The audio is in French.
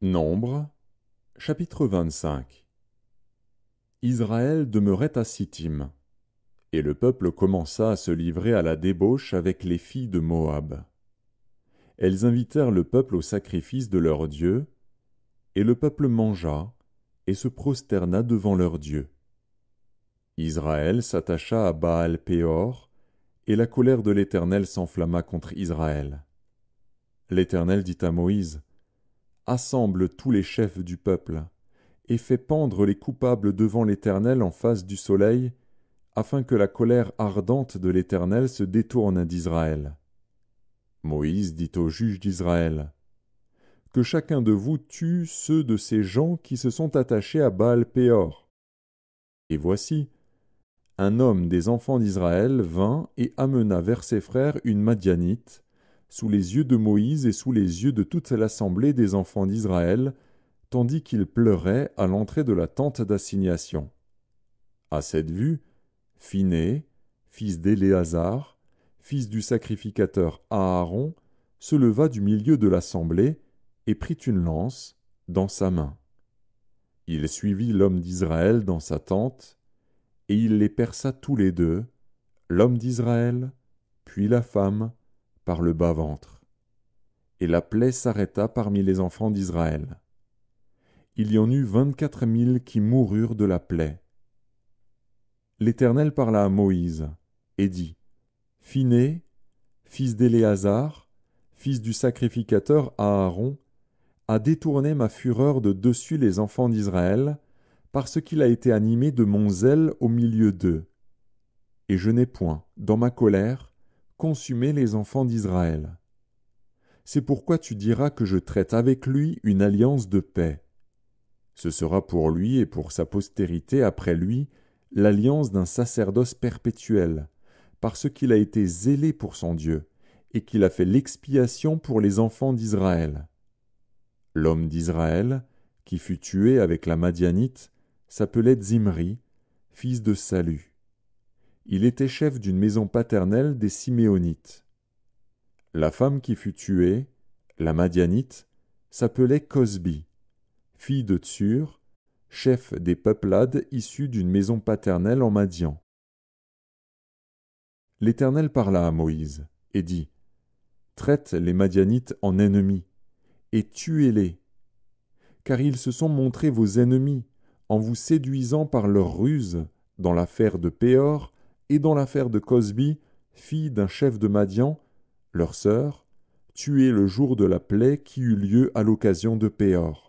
Nombre, chapitre 25. Israël demeurait à Sittim, et le peuple commença à se livrer à la débauche avec les filles de Moab. Elles invitèrent le peuple au sacrifice de leur Dieu, et le peuple mangea et se prosterna devant leur Dieu. Israël s'attacha à Baal-Péor, et la colère de l'Éternel s'enflamma contre Israël. L'Éternel dit à Moïse, « Assemble tous les chefs du peuple, et fais pendre les coupables devant l'Éternel en face du soleil, afin que la colère ardente de l'Éternel se détourne d'Israël. » Moïse dit aux juges d'Israël, « Que chacun de vous tue ceux de ces gens qui se sont attachés à Baal-Péor. » Et voici, un homme des enfants d'Israël vint et amena vers ses frères une Madianite, sous les yeux de Moïse et sous les yeux de toute l'assemblée des enfants d'Israël, tandis qu'il pleurait à l'entrée de la tente d'assignation. À cette vue, Phiné, fils d'Éléazar, fils du sacrificateur Aaron, se leva du milieu de l'assemblée et prit une lance dans sa main. Il suivit l'homme d'Israël dans sa tente, et il les perça tous les deux, l'homme d'Israël, puis la femme, par le bas-ventre. Et la plaie s'arrêta parmi les enfants d'Israël. Il y en eut 24 000 qui moururent de la plaie. L'Éternel parla à Moïse, et dit, « Phiné, fils d'Éléazar, fils du sacrificateur Aaron, a détourné ma fureur de dessus les enfants d'Israël, parce qu'il a été animé de mon zèle au milieu d'eux. Et je n'ai point, dans ma colère, consumé les enfants d'Israël. C'est pourquoi tu diras que je traite avec lui une alliance de paix. Ce sera pour lui et pour sa postérité après lui l'alliance d'un sacerdoce perpétuel, parce qu'il a été zélé pour son Dieu, et qu'il a fait l'expiation pour les enfants d'Israël. L'homme d'Israël, qui fut tué avec la Madianite, s'appelait Zimri, fils de Salu. Il était chef d'une maison paternelle des Siméonites. La femme qui fut tuée, la Madianite, s'appelait Cosbi, fille de Tsur, chef des peuplades issus d'une maison paternelle en Madian. L'Éternel parla à Moïse, et dit, « Traite les Madianites en ennemis, et tuez-les, car ils se sont montrés vos ennemis, en vous séduisant par leurs ruses, dans l'affaire de Péor et dans l'affaire de Cosbi, fille d'un chef de Madian, leur sœur, tuée le jour de la plaie qui eut lieu à l'occasion de Péor.